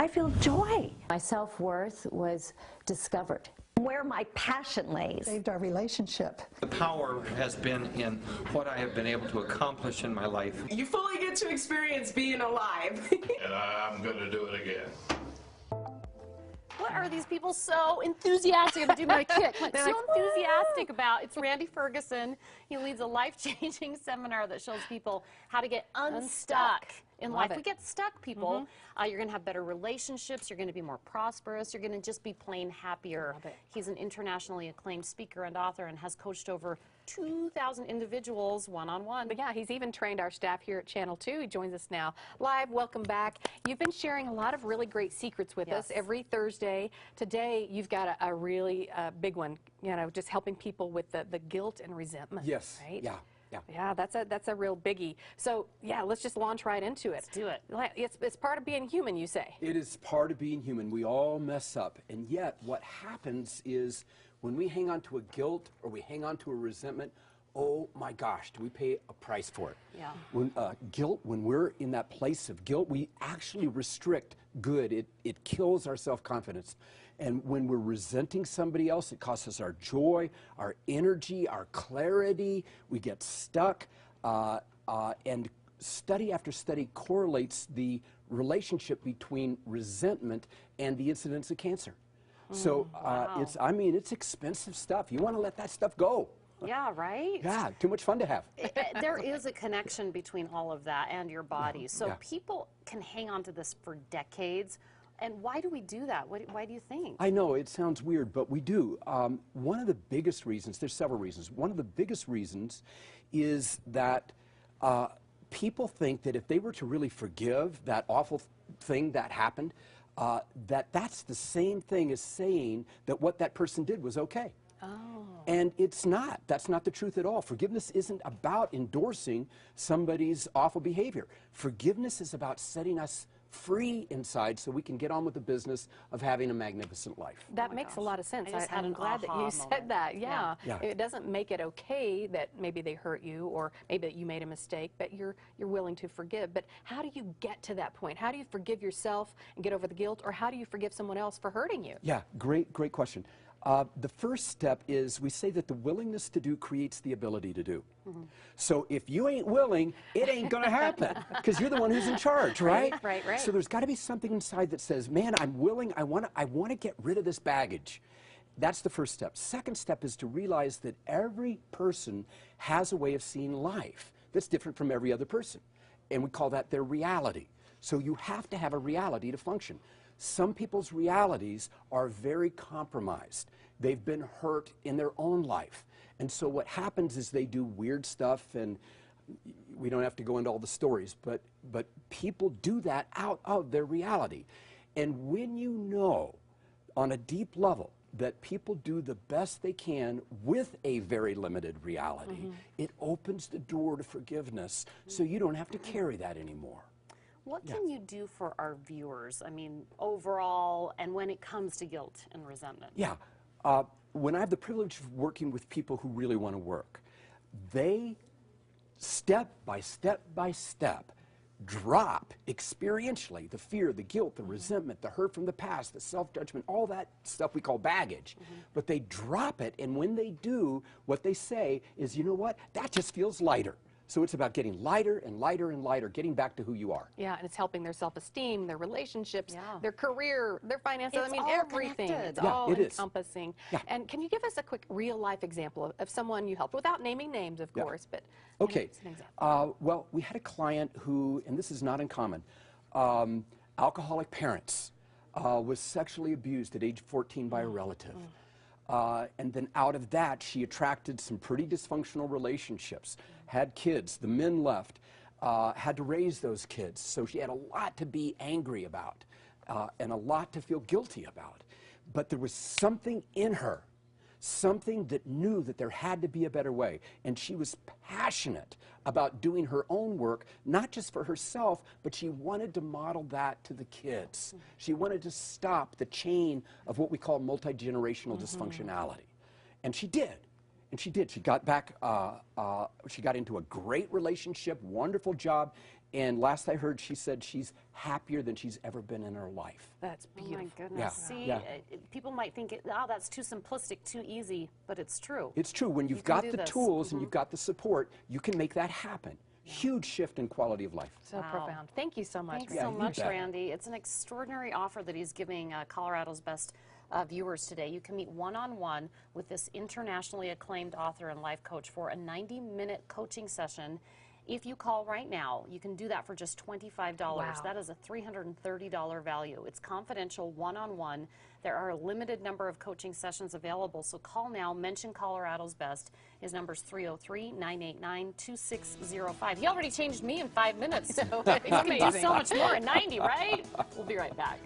I feel joy. My self-worth was discovered. Where my passion lays. Saved our relationship. The power has been in what I have been able to accomplish in my life. You fully get to experience being alive. And I'm going to do it again. What are these people so enthusiastic about? Do my kick. Like, so enthusiastic about. It's Randy Ferguson. He leads a life-changing seminar that shows people how to get unstuck in life. We get stuck, people. You're going to have better relationships. You're going to be more prosperous. You're going to just be plain happier. He's an internationally acclaimed speaker and author and has coached over 2,000 individuals one-on-one. But yeah, he's even trained our staff here at Channel 2. He joins us now live. Welcome back. You've been sharing a lot of really great secrets with us every Thursday. Today, you've got a really big one, you know, just helping people with the guilt and resentment. Yes. Right? Yeah. Yeah, that's a real biggie. So yeah, let's just launch right into it. Let's do it. It's part of being human, you say. It is part of being human. We all mess up. And yet what happens is when we hang on to a guilt or we hang on to a resentment, oh my gosh, do we pay a price for it? Yeah. When guilt, when we're in that place of guilt, we actually restrict good. It kills our self-confidence. And when we're resenting somebody else, it costs us our joy, our energy, our clarity. We get stuck. And study after study correlates the relationship between resentment and the incidence of cancer. So it's expensive stuff. You want to let that stuff go. Yeah, right? Yeah, too much fun to have. There is a connection between all of that and your body. So people can hang on to this for decades. And why do we do that? Why do you think? I know, it sounds weird, but we do. One of the biggest reasons, there's several reasons. One of the biggest reasons is that people think that if they were to really forgive that awful thing that happened, that's the same thing as saying that what that person did was okay. Oh. And it's not. That's not the truth at all. Forgiveness isn't about endorsing somebody's awful behavior. Forgiveness is about setting us free inside so we can get on with the business of having a magnificent life. That makes a lot of sense. I'm glad that you said that. Yeah. Yeah. It doesn't make it okay that maybe they hurt you or maybe that you made a mistake, but you're willing to forgive. But how do you get to that point? How do you forgive yourself and get over the guilt, or how do you forgive someone else for hurting you? Yeah, great question. The first step is we say that the willingness to do creates the ability to do. So if you ain't willing, it ain't going to happen because you're the one who's in charge, right? Right. So there's got to be something inside that says, man, I'm willing, I want to get rid of this baggage. That's the first step. Second step is to realize that every person has a way of seeing life that's different from every other person. And we call that their reality. So you have to have a reality to function. Some people's realities are very compromised. They've been hurt in their own life. And so what happens is they do weird stuff, and we don't have to go into all the stories, but people do that out of their reality. And when you know on a deep level that people do the best they can with a very limited reality, it opens the door to forgiveness so you don't have to carry that anymore. What can you do for our viewers? I mean, overall, and when it comes to guilt and resentment? Yeah. When I have the privilege of working with people who really want to work, they step by step drop experientially the fear, the guilt, the resentment, the hurt from the past, the self-judgment, all that stuff we call baggage. But they drop it, and when they do, what they say is, you know what, that just feels lighter. So it's about getting lighter and lighter and lighter, getting back to who you are. Yeah, and it's helping their self-esteem, their relationships, their career, their finances. It's I mean, all everything. connected. It's all it is. encompassing. Yeah. And can you give us a quick real-life example of someone you helped, without naming names, of course, but okay. An example. Well, we had a client who, and this is not uncommon, alcoholic parents, was sexually abused at age 14 by a relative. And then out of that, she attracted some pretty dysfunctional relationships, had kids, the men left, had to raise those kids. So she had a lot to be angry about and a lot to feel guilty about. But there was something in her, something that knew that there had to be a better way. And she was passionate about doing her own work, not just for herself, but she wanted to model that to the kids. She wanted to stop the chain of what we call multi-generational dysfunctionality. And she did. And she did. She got back, she got into a great relationship, wonderful job, And last I heard, she said she's happier than she's ever been in her life. That's Oh beautiful. my goodness. Yeah, See, yeah. People might think, oh, that's too simplistic, too easy, but it's true. It's true. When you've can got do the this. tools and you've got the support, you can make that happen. Huge shift in quality of life. So profound. Thank you so much. Thanks Randy. so you much, bet. Randy. It's an extraordinary offer that he's giving Colorado's best viewers today. You can meet one-on-one with this internationally acclaimed author and life coach for a 90-minute coaching session. If you call right now, you can do that for just $25. Wow. That is a $330 value. It's confidential, one-on-one. There are a limited number of coaching sessions available, so call now. Mention Colorado's Best. His number's 303-989-2605. He already changed me in 5 minutes, so he can do so much more in 90, right? We'll be right back.